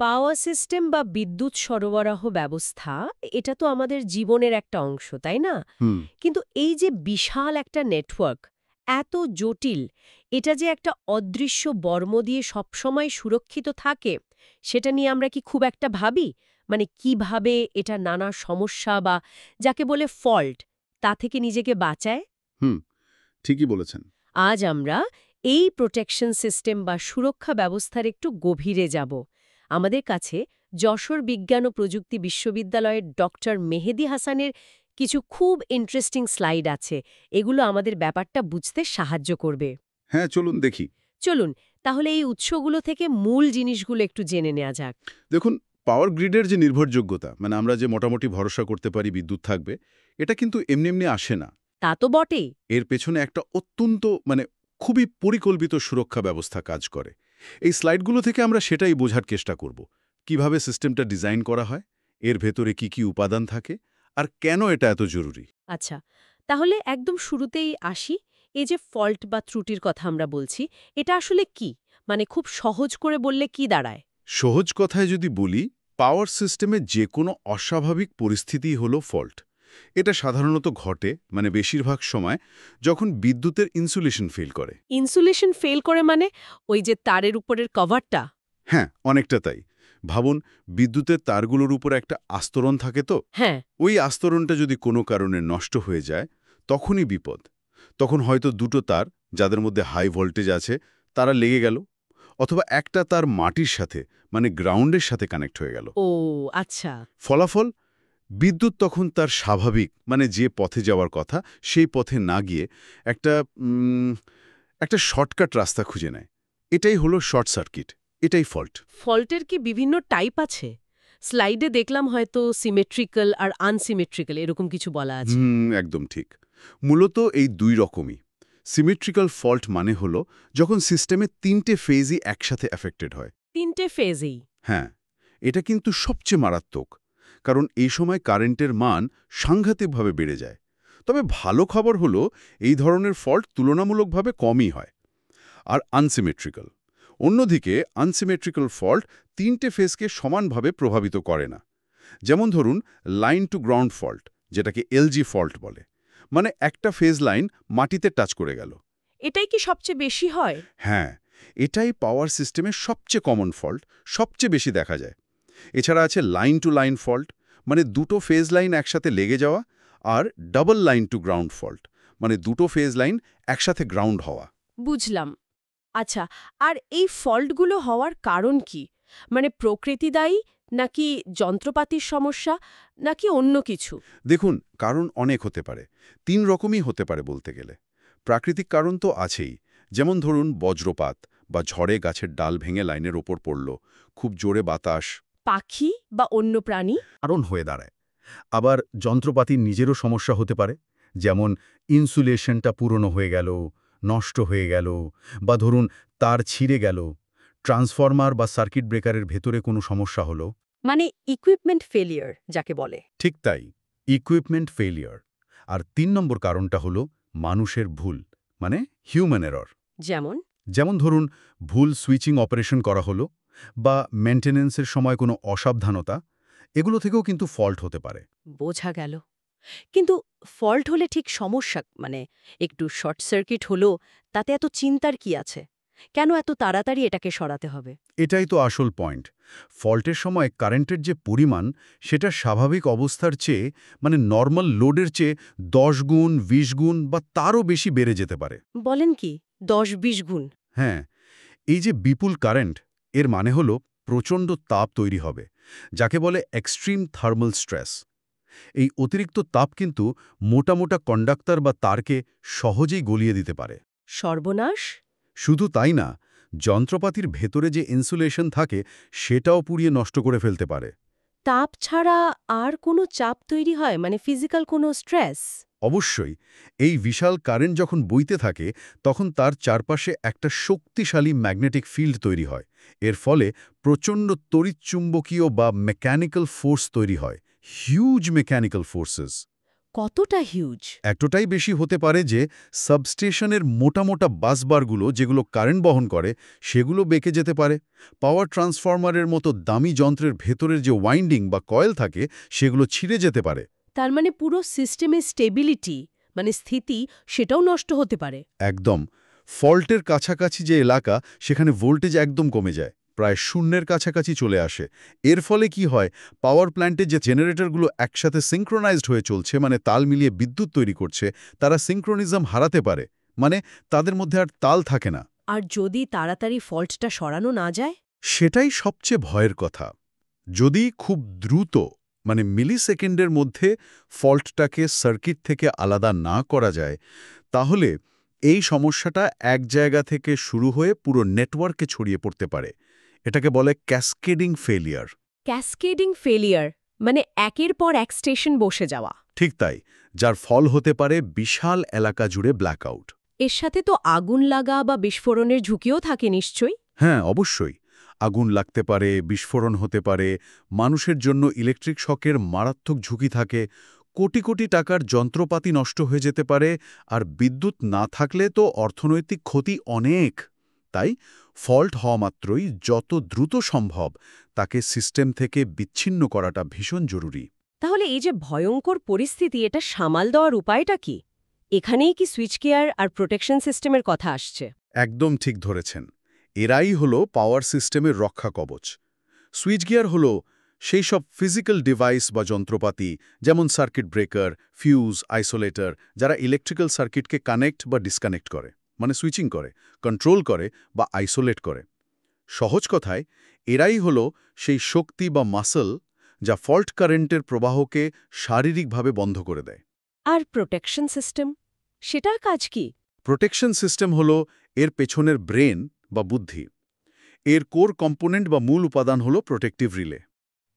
Power system বা বিদ্যুৎ সরবরাহ ব্যবস্থা এটা তো আমাদের জীবনের একটা অংশ তাই না? হুম। কিন্তু এই যে বিশাল একটা নেটওয়ার্ক এত জটিল, এটা যে একটা অদৃশ্য বর্ম দিয়ে সবসময় সুরক্ষিত থাকে সেটা নিয়ে আমরা কি খুব একটা ভাবি? মানে কিভাবে এটা নানা সমস্যা বা যাকে বলে ফল্ট তা থেকে নিজেকে বাঁচায়? হুম, ঠিকই বলেছেন। আজ আমরা এই প্রোটেকশন সিস্টেম বা সুরক্ষা ব্যবস্থার একটু গভীরে যাব। আমাদের কাছে যশোর বিজ্ঞান ও প্রযুক্তি বিশ্ববিদ্যালয়ের ডক্টর মেহেদী হাসানের কিছু খুব ইন্টারেস্টিং স্লাইড আছে। এগুলো আমাদের ব্যাপারটা বুঝতে সাহায্য করবে। হ্যাঁ, চলুন দেখি। চলুন তাহলে এই উৎসগুলো থেকে মূল জিনিসগুলো একটু জেনে নেওয়া যাক। দেখুন, পাওয়ার গ্রিডের যে নির্ভরযোগ্যতা, মানে আমরা যে মোটামুটি ভরসা করতে পারি বিদ্যুৎ থাকবে, এটা কিন্তু এমনি এমনি আসে না। তা তো বটেই। এর পেছনে একটা অত্যন্ত খুবই পরিকল্পিত সুরক্ষা ব্যবস্থা কাজ করে। এই স্লাইডগুলো থেকে আমরা সেটাই বোঝার চেষ্টা করব। কিভাবে সিস্টেমটা ডিজাইন করা হয়, এর ভেতরে কি কি উপাদান থাকে, আর কেন এটা এত জরুরি। আচ্ছা, তাহলে একদম শুরুতেই আসি। এই যে ফল্ট বা ত্রুটির কথা আমরা বলছি, এটা আসলে কি? মানে খুব সহজ করে বললে কি দাঁড়ায়? সহজ কথায় যদি বলি, পাওয়ার সিস্টেমে যে কোনো অস্বাভাবিক পরিস্থিতিই হলো ফল্ট। এটা সাধারণত ঘটে, বেশিরভাগ সময়, যখন বিদ্যুতের ইনসুলেশন ফেল করে। ইনসুলেশন ফেল করে মানে ওই যে তারের উপরের কভারটা? হ্যাঁ, অনেকটা তাই। ভাবুন, বিদ্যুতের তারগুলোর উপর একটা আস্তরণ থাকে তো। হ্যাঁ। ওই আস্তরণটা যদি কোনো কারণে নষ্ট হয়ে যায়, তখনই বিপদ। তখন হয়তো দুটো তার, যাদের মধ্যে হাই ভোল্টেজ আছে, তারা লেগে গেল, অথবা একটা তার মাটির সাথে, গ্রাউন্ডের সাথে কানেক্ট হয়ে গেল। ও আচ্ছা। ফলাফল, বিদ্যুৎ তখন তার স্বাভাবিক, যে পথে যাওয়ার কথা, সেই পথে না গিয়ে একটা উম, একটা শর্টকাট রাস্তা খুঁজে নেয়। এটাই হলো শর্ট সার্কিট, এটাই ফল্ট। ফল্টের কি বিভিন্ন টাইপ আছে? স্লাইডে দেখলাম হয়তো সিমেট্রিক্যাল আর আনসিমেট্রিক্যাল এরকম কিছু বলা আছে। একদম ঠিক। মূলত এই দুই রকমই। সিমেট্রিক্যাল ফল্ট মানে হলো যখন সিস্টেমে তিনটে ফেজই একসাথে এফেক্টেড হয়। তিনটে ফেজেই? হ্যাঁ, এটা কিন্তু সবচেয়ে মারাত্মক, কারণ এই সময় কারেন্টের মান সাংঘাতিকভাবে বেড়ে যায়। তবে ভালো খবর হলো, এই ধরনের ফল্ট তুলনামূলকভাবে কমই হয়। আর আনসিমেট্রিক্যাল, অন্যদিকে আনসিমেট্রিক্যাল ফল্ট তিনটে ফেজকে সমানভাবে প্রভাবিত করে না। যেমন ধরুন, লাইন টু গ্রাউন্ড ফল্ট, যেটাকে এলজি ফল্ট বলে। একটা ফেজ লাইন মাটিতে টাচ করে গেল। এটাই কি সবচেয়ে বেশি হয়? হ্যাঁ, এটাই পাওয়ার সিস্টেমের সবচেয়ে কমন ফল্ট, সবচেয়ে বেশি দেখা যায়। এছাড়া আছে লাইন টু লাইন ফল্ট, দুটো ফেজ লাইন একসাথে লেগে যাওয়া। আর double line to ground fault, দুটো ফেজ লাইন একসাথে গ্রাউন্ড হওয়া। বুঝলাম। আচ্ছা, আর এই ফল্টগুলো হওয়ার কারণ কি? মানে প্রকৃতি দায়ী, নাকি যন্ত্রপাতির সমস্যা, নাকি অন্য কিছু? দেখুন, কারণ অনেক হতে পারে। তিন রকমই হতে পারে বলতে গেলে। প্রাকৃতিক কারণ তো আছেই, যেমন ধরুন বজ্রপাত বা ঝড়ে গাছের ডাল ভেঙে লাইনের ওপর পড়ল, খুব জোরে বাতাস পাখি বা অন্য প্রাণী? কারণ হয়ে দাঁড়ায়। আবার যন্ত্রপাতির নিজেরও সমস্যা হতে পারে, যেমন ইনসুলেশনটা পুরনো হয়ে গেল, নষ্ট হয়ে গেল, বা ধরুন তার ছিঁড়ে গেল, ট্রান্সফরমার বা সার্কিট ব্রেকারের ভেতরে কোনো সমস্যা হলো। মানে ইকুইপমেন্ট ফেলিয়ার যাকে বলে। ঠিক তাই, ইকুইপমেন্ট ফেলিয়ার। আর ৩ নম্বর কারণটা হলো মানুষের ভুল, হিউম্যান এরর। যেমন? যেমন ধরুন, ভুল সুইচিং অপারেশন করা হলো, বা মেইনটেনেন্সের সময় কোনো অসাবধানতা, এগুলো থেকেও কিন্তু ফল্ট হতে পারে। বোঝা গেল। কিন্তু ফল্ট হলে ঠিক সমস্যা মানে একটু শর্ট সার্কিট হলো, তাতে এত চিন্তার কি আছে? কেন এত তাড়াতাড়ি এটাকে সরাতে হবে? এটাই তো আসল পয়েন্ট। ফল্টের সময় কারেন্টের যে পরিমাণ, সেটা স্বাভাবিক অবস্থার চেয়ে, নর্মাল লোডের চেয়ে ১০ গুণ, ২০ গুণ বা তারও বেশি বেড়ে যেতে পারে। বলেন কি? ১০-২০ গুণ? হ্যাঁ, এই যে বিপুল কারেন্ট, এর মানে হলো প্রচণ্ড তাপ তৈরি হবে, যাকে বলে এক্সট্রিম থার্মাল স্ট্রেস। এই অতিরিক্ত তাপ কিন্তু মোটা মোটা কন্ডাক্টর বা তারকে সহজেই গলিয়ে দিতে পারে। সর্বনাশ! শুধু তাই না, যন্ত্রপাতির ভেতরে যে ইনসুলেশন থাকে, সেটাও পুড়িয়ে নষ্ট করে ফেলতে পারে। তাপ ছাড়া আর কোনো চাপ তৈরি হয়, মানে ফিজিক্যাল কোনো স্ট্রেস? অবশ্যই, এই বিশাল কারেন্ট যখন বইতে থাকে, তখন তার চারপাশে একটা শক্তিশালী ম্যাগনেটিক ফিল্ড তৈরি হয়। এর ফলে প্রচণ্ড তড়িৎচুম্বকীয় বা মেকানিক্যাল ফোর্স তৈরি হয়, হিউজ মেকানিক্যাল ফোর্সেস। কতটা হিউজ? এতটাই বেশি হতে পারে যে সাবস্টেশনের মোটা মোটা বাসবারগুলো যেগুলো কারেন্ট বহন করে সেগুলো বেঁকে যেতে পারে। পাওয়ার ট্রান্সফরমারের মতো দামি যন্ত্রের ভেতরের যে ওয়াইন্ডিং বা কয়েল থাকে সেগুলো ছিঁড়ে যেতে পারে। তার মানে পুরো সিস্টেমের স্টেবিলিটি, মানে স্থিতি, সেটাও নষ্ট হতে পারে। একদম। ফল্টের কাছাকাছি যে এলাকা সেখানে ভোল্টেজ একদম কমে যায়, প্রায় শূন্যের কাছাকাছি চলে আসে। এর ফলে কি হয়, পাওয়ার প্ল্যান্টে যে জেনারেটরগুলো একসাথে সিঙ্ক্রোনাইজড হয়ে চলছে, মানে তাল মিলিয়ে বিদ্যুৎ তৈরি করছে, তারা সিঙ্ক্রোনিজম হারাতে পারে, মানে তাদের মধ্যে আর তাল থাকে না। আর যদি তাড়াতাড়ি ফল্টটা সরানো না যায়? সেটাই সবচেয়ে ভয়ের কথা। যদি খুব দ্রুত, মানে মিলিসেকেন্ডের মধ্যে ফল্টটাকে সার্কিট থেকে আলাদা না করা যায়, তাহলে এই সমস্যাটা এক জায়গা থেকে শুরু হয়ে পুরো নেটওয়ার্কে ছড়িয়ে পড়তে পারে। এটাকে বলে ক্যাসকেডিং ফেলিয়ার। ক্যাসকেডিং ফেলিয়ার, মানে একের পর এক স্টেশন বসে যাওয়া। ঠিক তাই, যার ফল হতে পারে বিশাল এলাকা জুড়ে ব্ল্যাকআউট। এর সাথে তো আগুন লাগা বা বিস্ফোরণের ঝুঁকিও থাকে নিশ্চয়ই। হ্যাঁ, অবশ্যই। আগুন লাগতে পারে, বিস্ফোরণ হতে পারে, মানুষের জন্য ইলেকট্রিক শকের মারাত্মক ঝুঁকি থাকে, কোটি কোটি টাকার যন্ত্রপাতি নষ্ট হয়ে যেতে পারে, আর বিদ্যুৎ না থাকলে তো অর্থনৈতিক ক্ষতি অনেক। তাই ফল্ট হওয়া মাত্রই যত দ্রুত সম্ভব তাকে সিস্টেম থেকে বিচ্ছিন্ন করাটা ভীষণ জরুরি। তাহলে এই যে ভয়ঙ্কর পরিস্থিতি, এটা সামাল দেওয়ার উপায়টা কি? এখানেই কি সুইচ গিয়ার আর প্রোটেকশন সিস্টেমের কথা আসছে? একদম ঠিক ধরেছেন। এরাই হলো পাওয়ার সিস্টেমের রক্ষা কবচ। সুইচ গিয়ার হলো সেই সব ফিজিক্যাল ডিভাইস বা যন্ত্রপাতি, যেমন সার্কিট ব্রেকার, ফিউজ, আইসোলেটর, যারা ইলেকট্রিক্যাল সার্কিটকে কানেক্ট বা ডিসকানেক্ট করে, মানে সুইচিং করে, কন্ট্রোল করে বা আইসোলেট করে। সহজ কথায়, এরাই হলো সেই শক্তি বা মাসল যা ফল্ট কারেন্টের প্রবাহকে শারীরিকভাবে বন্ধ করে দেয়। আর প্রোটেকশন সিস্টেম, সেটার কাজ কি? প্রোটেকশন সিস্টেম হলো এর পেছনের ব্রেন বা বুদ্ধি। এর কোর কম্পোনেন্ট বা মূল উপাদান হলো প্রোটেক্টিভ রিলে।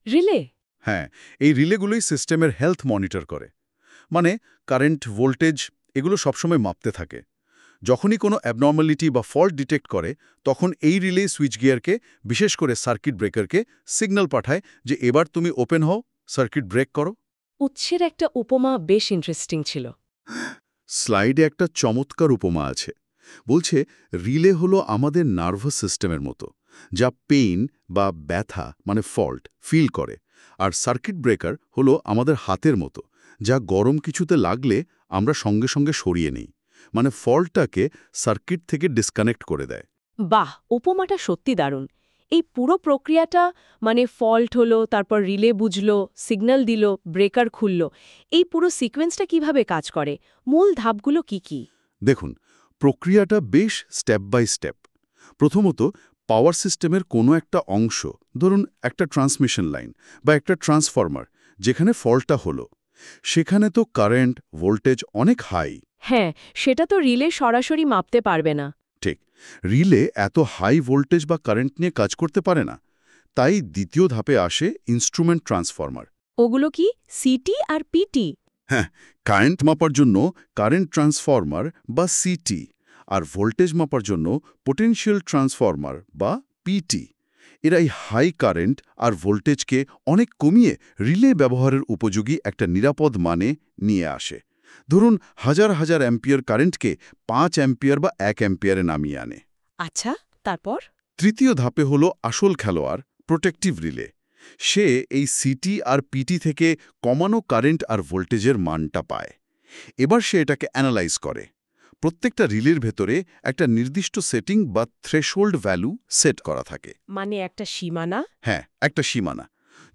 রিলে? হ্যাঁ, এই রিলেগুলোই সিস্টেমের হেলথ মনিটর করে, মানে কারেন্ট, ভোল্টেজ এগুলো সবসময় মাপতে থাকে। যখনই কোনো অ্যাবনর্মালিটি বা ফল্ট ডিটেক্ট করে, তখন এই রিলে সুইচ গিয়ারকে, বিশেষ করে সার্কিট ব্রেকারকে সিগন্যাল পাঠায় যে এবার তুমি ওপেন হও, সার্কিট ব্রেক করো। উৎসের একটা উপমা বেশ ইন্টারেস্টিং ছিল। স্লাইডে একটা চমৎকার উপমা আছে। বলছে রিলে হলো আমাদের নার্ভাস সিস্টেমের মতো, যা পেইন বা ব্যথা, মানে ফল্ট, ফিল করে। আর সার্কিট ব্রেকার হলো আমাদের হাতের মতো, যা গরম কিছুতে লাগলে আমরা সঙ্গে সঙ্গে সরিয়ে নিই, মানে ফল্টটাকে সার্কিট থেকে ডিসকানেক্ট করে দেয়। বাহ, উপমাটা সত্যি দারুণ। এই পুরো প্রক্রিয়াটা, মানে ফল্ট হলো, তারপর রিলে বুঝলো, সিগন্যাল দিল, ব্রেকার খুলল, এই পুরো সিকোয়েন্সটা কিভাবে কাজ করে? মূল ধাপগুলো কি কি? দেখুন, প্রক্রিয়াটা বেশ স্টেপ বাই স্টেপ। প্রথমত, পাওয়ার সিস্টেমের কোনো একটা অংশ, ধরুন একটা ট্রান্সমিশন লাইন বা একটা ট্রান্সফরমার, যেখানে ফল্টটা হলো, সেখানে তো কারেন্ট, ভোল্টেজ অনেক হাই। হ্যাঁ, সেটা তো রিলে সরাসরি মাপতে পারবে না। ঠিক, রিলে এত হাই ভোল্টেজ বা কারেন্ট নিয়ে কাজ করতে পারে না। তাই দ্বিতীয় ধাপে আসে ইনস্ট্রুমেন্ট ট্রান্সফরমার। ওগুলো কি সিটি আর পিটি? হ্যাঁ, কারেন্ট মাপার জন্য কারেন্ট ট্রান্সফরমার বা সিটি, আর ভোল্টেজ মাপার জন্য পোটেনশিয়াল ট্রান্সফরমার বা পিটি। এরাই হাই কারেন্ট আর ভোল্টেজকে অনেক কমিয়ে রিলে ব্যবহারের উপযোগী একটা নিরাপদ মানে নিয়ে আসে। ধরুন, হাজার হাজার অ্যাম্পিয়ার কারেন্টকে 5 অ্যাম্পিয়ার বা 1 অ্যাম্পিয়ারে নামিয়ে আনে। আচ্ছা, তারপর? তৃতীয় ধাপে হলো আসল খেলোয়াড়, প্রোটেক্টিভ রিলে। সে এই সিটি আর পিটি থেকে কমানো কারেন্ট আর ভোল্টেজের মানটা পায়। এবার সে এটাকে অ্যানালাইজ করে। প্রত্যেকটা রিলের ভেতরে একটা নির্দিষ্ট সেটিং বা থ্রেশহোল্ড ভ্যালু সেট করা থাকে। মানে একটা সীমানা? হ্যাঁ, একটা সীমানা।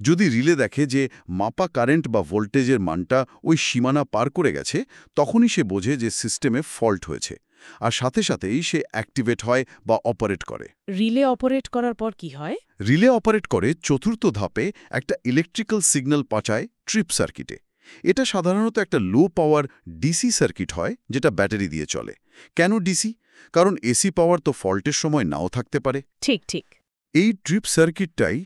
যদি রিলে দেখে যে মাপা কারেন্ট বা ভোল্টেজের মানটা ওই সীমানা পার করে গেছে, তখনই সে বোঝে যে সিস্টেমে ফল্ট হয়েছে, আর সাথে সাথেই সে অ্যাক্টিভেট হয় বা অপারেট করে। রিলে অপারেট করার পর কি হয়? রিলে অপারেট করে চতুর্থ ধাপে একটা ইলেকট্রিক্যাল সিগন্যাল পাঠায় ট্রিপ সার্কিটে। এটা সাধারণত একটা লো পাওয়ার ডিসি সার্কিট হয়, যেটা ব্যাটারি দিয়ে চলে। কেন ডিসি? কারণ এসি পাওয়ার তো ফল্টের সময় নাও থাকতে পারে। ঠিক ঠিক। এই ট্রিপ সার্কিটটাই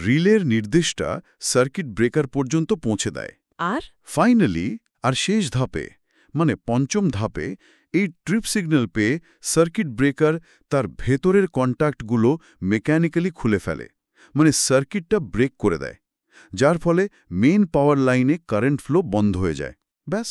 রিলের নির্দেশটা সার্কিট ব্রেকার পর্যন্ত পৌঁছে দেয়। আর ফাইনালি, আর শেষ ধাপে, মানে পঞ্চম ধাপে, এই ট্রিপ সিগন্যাল পেয়ে সার্কিট ব্রেকার তার ভেতরের কন্ট্যাক্টগুলো মেকানিক্যালি খুলে ফেলে, মানে সার্কিটটা ব্রেক করে দেয়, যার ফলে মেইন পাওয়ার লাইনে কারেন্ট ফ্লো বন্ধ হয়ে যায়। ব্যাস,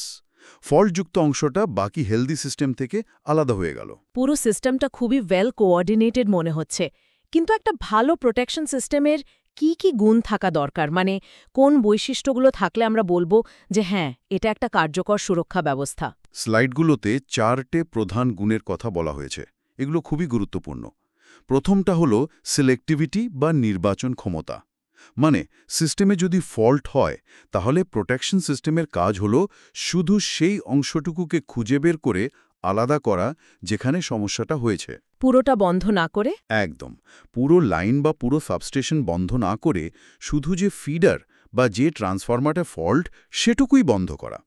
ফল্টযুক্ত অংশটা বাকি হেলদি সিস্টেম থেকে আলাদা হয়ে গেল। পুরো সিস্টেমটা খুবই ওয়েল কোঅর্ডিনেটেড মনে হচ্ছে। কিন্তু একটা ভালো প্রোটেকশন সিস্টেমের কি কি গুণ থাকা দরকার, মানে কোন বৈশিষ্ট্যগুলো থাকলে আমরা বলবো যে হ্যাঁ, এটা একটা কার্যকর সুরক্ষা ব্যবস্থা? স্লাইডগুলোতে 4টে প্রধান গুণের কথা বলা হয়েছে। এগুলো খুবই গুরুত্বপূর্ণ। প্রথমটা হলো সিলেক্টিভিটি বা নির্বাচন ক্ষমতা। মানে সিস্টেমে যদি ফল্ট হয় তাহলে প্রোটেকশন সিস্টেমের কাজ হলো শুধু সেই অংশটুকুকে খুঁজে বের করে আলাদা করা যেখানে সমস্যাটা হয়েছে। পুরোটা বন্ধ না করে? একদম, পুরো লাইন বা পুরো সাবস্টেশন বন্ধ না করে শুধু যে ফিডার বা যে ট্রান্সফরমারটা ফল্ট সেটুকুই বন্ধ করা।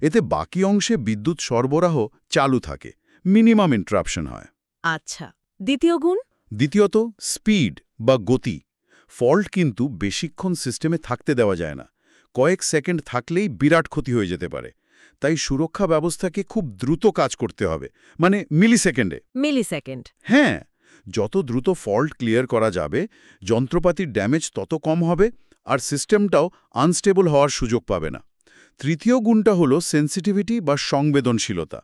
এতে বাকি অংশে বিদ্যুৎ সরবরাহ চালু থাকে, মিনিমাম ইন্টারাপশন হয়। আচ্ছা, দ্বিতীয় গুণ? দ্বিতীয়ত স্পিড বা গতি। ফল্ট কিন্তু বেশিক্ষণ সিস্টেমে থাকতে দেওয়া যায় না। কয়েক সেকেন্ড থাকলেই বিরাট ক্ষতি হয়ে যেতে পারে। তাই সুরক্ষা ব্যবস্থাকে খুব দ্রুত কাজ করতে হবে, মানে মিলিসেকেন্ডে। মিলিসেকেন্ড? হ্যাঁ, যত দ্রুত ফল্ট ক্লিয়ার করা যাবে যন্ত্রপাতির ড্যামেজ তত কম হবে আর সিস্টেমটাও আনস্টেবল হওয়ার সুযোগ পাবে না। তৃতীয় গুণটা হলো সেন্সিটিভিটি বা সংবেদনশীলতা।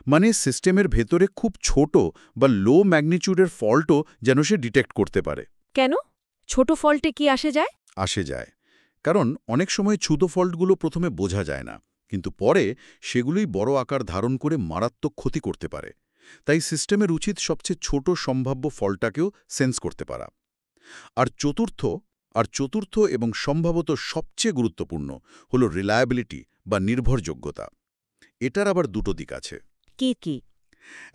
মানে সিস্টেমের ভেতরে খুব ছোট বা লো ম্যাগনিচিউডের ফল্টও যেন সে ডিটেক্ট করতে পারে। কেন? ছোট ফল্টে কি আসে যায়? আসে যায় কারণ অনেক সময় ছোট ফল্টগুলো প্রথমে বোঝা যায় না, কিন্তু পরে সেগুলোই বড় আকার ধারণ করে মারাত্মক ক্ষতি করতে পারে। তাই সিস্টেমের উচিত সবচেয়ে ছোট সম্ভাব্য ফল্টটাকেও সেন্স করতে পারা। আর চতুর্থ এবং সম্ভবত সবচেয়ে গুরুত্বপূর্ণ হলো রিলায়াবিলিটি বা নির্ভরযোগ্যতা। এটার আবার দুটো দিক আছে। কি কি?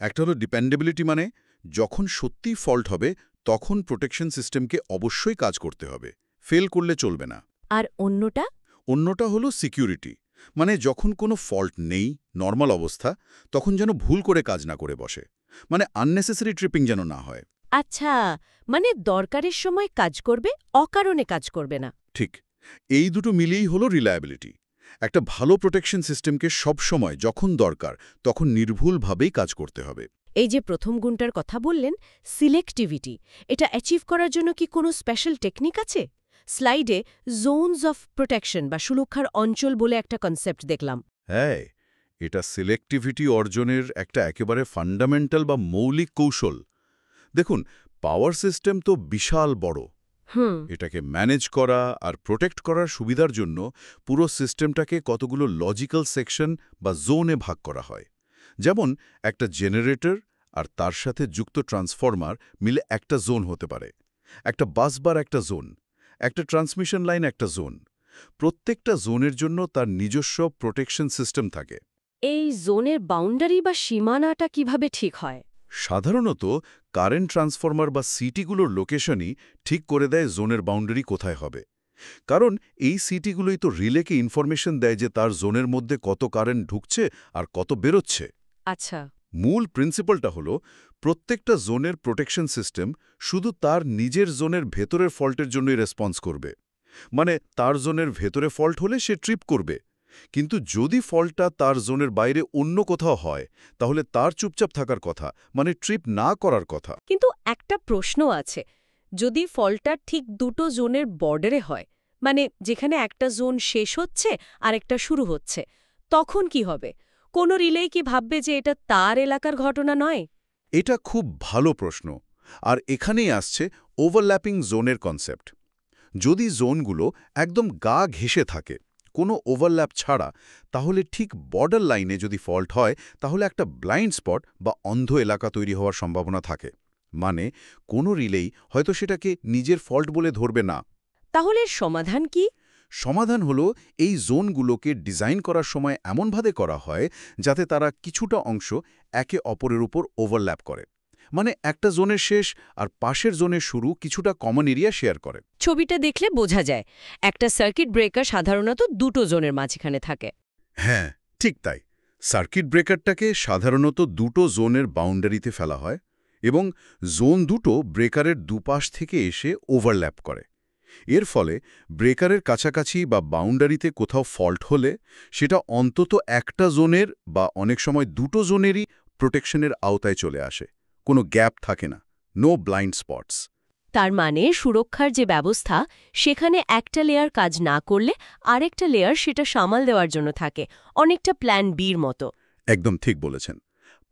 একটা হলো ডিপেন্ডেবিলিটি, মানে যখন সত্যিই ফল্ট হবে তখন প্রোটেকশন সিস্টেমকে অবশ্যই কাজ করতে হবে, ফেল করলে চলবে না। আর অন্যটা? অন্যটা হলো সিকিউরিটি, মানে যখন কোনো ফল্ট নেই, নর্মাল অবস্থা, তখন যেন ভুল করে কাজ না করে বসে, মানে আননেসেসারি ট্রিপিং যেন না হয়। আচ্ছা, মানে দরকারের সময় কাজ করবে, অকারণে কাজ করবে না। ঠিক, এই দুটো মিলিয়েই হলো রিলায়াবিলিটি। একটা ভালো প্রোটেকশন সিস্টেমকে সবসময় যখন দরকার তখন নির্ভুলভাবেই কাজ করতে হবে। এই যে প্রথম গুণটার কথা বললেন, সিলেক্টিভিটি, এটা অ্যাচিভ করার জন্য কি কোনো স্পেশাল টেকনিক আছে? স্লাইডে জোনস অফ প্রোটেকশন বা সুরক্ষার অঞ্চল বলে একটা কনসেপ্ট দেখলাম। হ্যাঁ, এটা সিলেক্টিভিটি অর্জনের একটা একেবারে ফান্ডামেন্টাল বা মৌলিক কৌশল। দেখুন, পাওয়ার সিস্টেম তো বিশাল বড়। এটাকে ম্যানেজ করা আর প্রোটেক্ট করার সুবিধার জন্য পুরো সিস্টেমটাকে কতগুলো লজিক্যাল সেকশন বা জোনে ভাগ করা হয়। যেমন একটা জেনারেটর আর তার সাথে যুক্ত ট্রান্সফরমার মিলে একটা জোন হতে পারে, একটা বাসবার একটা জোন, একটা ট্রান্সমিশন লাইন একটা জোন। প্রত্যেকটা জোনের জন্য তার নিজস্ব প্রোটেকশন সিস্টেম থাকে। এই জোনের বাউন্ডারি বা সীমানাটা কিভাবে ঠিক হয়? সাধারণত কারেন্ট ট্রান্সফরমার বা সিটিগুলোর লোকেশনই ঠিক করে দেয় জোনের বাউন্ডারি কোথায় হবে। কারণ এই সিটিগুলোই তো রিলেকে ইনফরমেশন দেয় যে তার জোনের মধ্যে কত কারেন্ট ঢুকছে আর কত বেরোচ্ছে। আচ্ছা। মূল প্রিন্সিপালটা হলো প্রত্যেকটা জোনের প্রোটেকশন সিস্টেম শুধু তার নিজের জোনের ভেতরের ফল্টের জন্যই রেসপন্স করবে। মানে তার জোনের ভেতরে ফল্ট হলে সে ট্রিপ করবে, কিন্তু যদি ফল্টটা তার জোনের বাইরে অন্য কোথাও হয় তাহলে তার চুপচাপ থাকার কথা, মানে ট্রিপ না করার কথা। কিন্তু একটা প্রশ্ন আছে, যদি ফলটা ঠিক দুটো জোনের বর্ডারে হয়, মানে যেখানে একটা জোন শেষ হচ্ছে আর একটা শুরু হচ্ছে, তখন কি হবে? কোনো রিলেই কি ভাববে যে এটা তার এলাকার ঘটনা নয়? এটা খুব ভালো প্রশ্ন, আর এখানেই আসছে ওভারল্যাপিং জোনের কনসেপ্ট। যদি জোনগুলো একদম গা ঘেঁষে থাকে, কোনো ওভারল্যাপ ছাড়া, তাহলে ঠিক বর্ডার লাইনে যদি ফল্ট হয় তাহলে একটা ব্লাইন্ড স্পট বা অন্ধ এলাকা তৈরি হওয়ার সম্ভাবনা থাকে। মানে কোনো রিলেই হয়তো সেটাকে নিজের ফল্ট বলে ধরবে না। তাহলে সমাধান কি? সমাধান হলো এই জোনগুলোকে ডিজাইন করার সময় এমনভাবে করা হয় যাতে তারা কিছুটা অংশ একে অপরের উপর ওভারল্যাপ করে। মানে একটা জোনের শেষ আর পাশের জোনের শুরু কিছুটা কমন এরিয়া শেয়ার করে। ছবিটা দেখলে বোঝা যায় একটা সার্কিট ব্রেকার সাধারণত দুটো জোনের মাঝখানে থাকে। হ্যাঁ, ঠিক তাই। সার্কিট ব্রেকারটাকে সাধারণত দুটো জোনের বাউন্ডারিতে ফেলা হয় এবং জোন দুটো ব্রেকারের দুপাশ থেকে এসে ওভারল্যাপ করে। এর ফলে ব্রেকারের কাছাকাছি বা বাউন্ডারিতে কোথাও ফল্ট হলে সেটা অন্তত একটা জোনের বা অনেক সময় দুটো জোনেরই প্রোটেকশনের আওতায় চলে আসে। কোনো গ্যাপ থাকে না, নো ব্লাইন্ড স্পটস। তার মানে সুরক্ষার যে ব্যবস্থা সেখানে একটা লেয়ার কাজ না করলে আরেকটা লেয়ার সেটা সামাল দেওয়ার জন্য থাকে, অনেকটা প্ল্যান বির মতো। একদম ঠিক বলেছেন।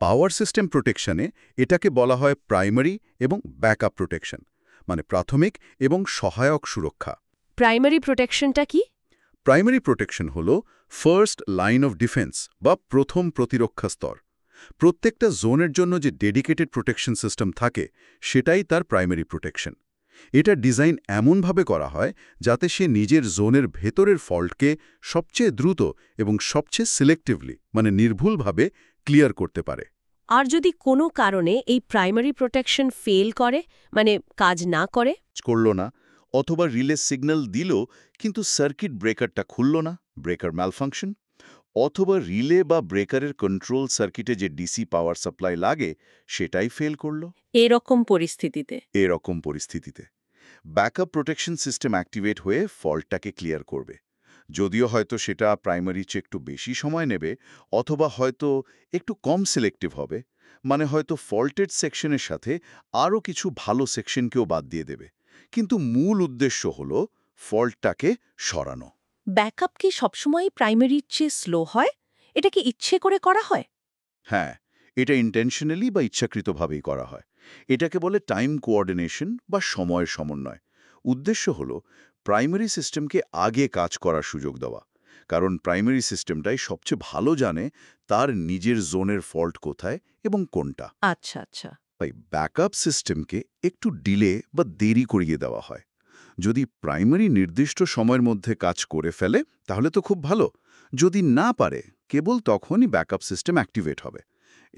পাওয়ার সিস্টেম প্রোটেকশনে এটাকে বলা হয় প্রাইমারি এবং ব্যাকআপ প্রোটেকশন, মানে প্রাথমিক এবং সহায়ক সুরক্ষা। প্রাইমারি প্রোটেকশনটা কি? প্রাইমারি প্রোটেকশন হল ফার্স্ট লাইন অফ ডিফেন্স বা প্রথম প্রতিরক্ষা স্তর। প্রত্যেকটা জোনের জন্য যে ডেডিকেটেড প্রোটেকশন সিস্টেম থাকে সেটাই তার প্রাইমারি প্রোটেকশন। এটা ডিজাইন এমনভাবে করা হয় যাতে সে নিজের জোনের ভেতরের ফল্টকে সবচেয়ে দ্রুত এবং সবচেয়ে সিলেক্টিভলি, মানে নির্ভুলভাবে ক্লিয়ার করতে পারে। আর যদি কোনো কারণে এই প্রাইমারি প্রোটেকশন ফেল করে, মানে কাজ না করে, করল না, অথবা রিলে সিগন্যাল দিল কিন্তু সার্কিট ব্রেকারটা খুলল না, ব্রেকার ম্যালফাংশন, অথবা রিলে বা ব্রেকারের কন্ট্রোল সার্কিটে যে ডিসি পাওয়ার সাপ্লাই লাগে সেটাই ফেল করল, এরকম পরিস্থিতিতে ব্যাকআপ প্রোটেকশন সিস্টেম অ্যাক্টিভেট হয়ে ফল্টটাকে ক্লিয়ার করবে। যদিও হয়তো সেটা প্রাইমারির চেয়ে একটু বেশি সময় নেবে, অথবা হয়তো একটু কম সিলেক্টিভ হবে, মানে হয়তো ফল্টেড সেকশনের সাথে আরও কিছু ভালো সেকশনকেও বাদ দিয়ে দেবে, কিন্তু মূল উদ্দেশ্য হল ফল্টটাকে সরানো। ব্যাকআপ কি সবসময় প্রাইমারির চেয়ে স্লো হয়? এটা কি ইচ্ছে করে করা হয়? হ্যাঁ, এটা ইন্টেনশনালি বা ইচ্ছাকৃতভাবেই করা হয়। এটাকে বলে টাইম কোঅর্ডিনেশন বা সময়ের সমন্বয়। উদ্দেশ্য হল প্রাইমারি সিস্টেমকে আগে কাজ করার সুযোগ দেওয়া, কারণ প্রাইমারি সিস্টেমটাই সবচেয়ে ভালো জানে তার নিজের জোনের ফল্ট কোথায় এবং কোনটা। আচ্ছা। তাই ব্যাকআপ সিস্টেমকে একটু ডিলে বা দেরি করিয়ে দেওয়া হয়। যদি প্রাইমারি নির্দিষ্ট সময়ের মধ্যে কাজ করে ফেলে তাহলে তো খুব ভালো, যদি না পারে কেবল তখনই ব্যাকআপ সিস্টেম অ্যাক্টিভেট হবে।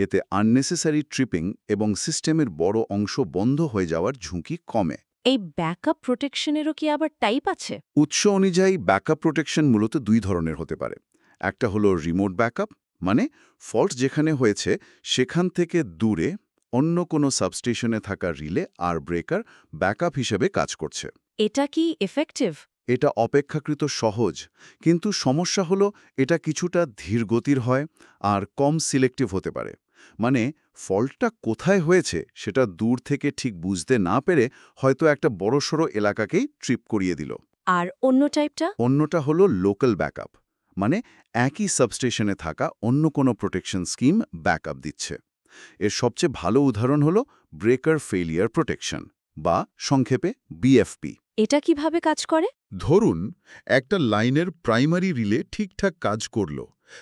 এতে আননেসেসারি ট্রিপিং এবং সিস্টেমের বড় অংশ বন্ধ হয়ে যাওয়ার ঝুঁকি কমে। এই ব্যাকআপ প্রোটেকশনেরও কি আবার টাইপ আছে? উৎস অনুযায়ী ব্যাকআপ প্রোটেকশন মূলত দুই ধরনের হতে পারে। একটা হলো রিমোট ব্যাকআপ, মানে ফল্ট যেখানে হয়েছে সেখান থেকে দূরে অন্য কোনো সাবস্টেশনে থাকা রিলে আর ব্রেকার ব্যাকআপ হিসেবে কাজ করছে। এটা কি এফেক্টিভ? এটা অপেক্ষাকৃত সহজ, কিন্তু সমস্যা হলো এটা কিছুটা ধীরগতির হয় আর কম সিলেক্টিভ হতে পারে। মানে ফল্টটা কোথায় হয়েছে সেটা দূর থেকে ঠিক বুঝতে না পেরে হয়তো একটা বড়সড় এলাকাকেই ট্রিপ করিয়ে দিল। আর অন্য টাইপটা? অন্যটা হলো লোকাল ব্যাকআপ, মানে একই সাবস্টেশনে থাকা অন্য কোনো প্রোটেকশন স্কিম ব্যাকআপ দিচ্ছে। এর সবচেয়ে ভালো উদাহরণ হলো ব্রেকার ফেলিয়ার প্রোটেকশন বা সংক্ষেপে বিএফপি। এটা কিভাবে কাজ করে? ধরুন একটা লাইনের প্রাইমারি রিলে ঠিকঠাক কাজ করল,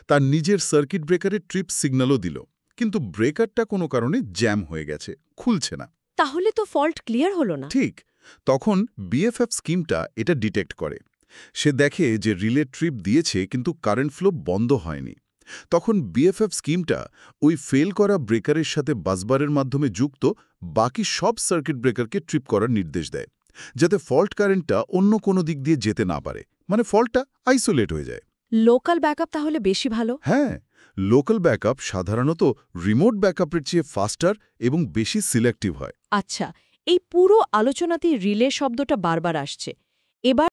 তার নিজের সার্কিট ব্রেকারের ট্রিপ সিগন্যালও দিল, কিন্তু ব্রেকারটা কোনো কারণে জ্যাম হয়ে গেছে, খুলছে না। তাহলে তো ফল্ট ক্লিয়ার হলো না। ঠিক তখন বিএফএফ স্কিমটা এটা ডিটেক্ট করে। সে দেখে যে রিলে ট্রিপ দিয়েছে কিন্তু কারেন্ট ফ্লো বন্ধ হয়নি। তখন বিএফএফ স্কিমটা ওই ফেল করা ব্রেকারের সাথে বাসবারের মাধ্যমে যুক্ত বাকি সব সার্কিট ব্রেকারকে ট্রিপ করার নির্দেশ দেয়, যাতে ফল্ট কারেন্টটা অন্য কোনো দিক দিয়ে যেতে না পারে, মানে ফল্টটা আইসোলেট হয়ে যায়। লোকাল ব্যাকআপ তাহলে বেশি ভালো? হ্যাঁ, লোকাল ব্যাকআপ সাধারণত রিমোট ব্যাকআপের চেয়ে ফাস্টার এবং বেশি সিলেক্টিভ হয়। আচ্ছা, এই পুরো আলোচনাতেই রিলে শব্দটা বারবার আসছে। এবার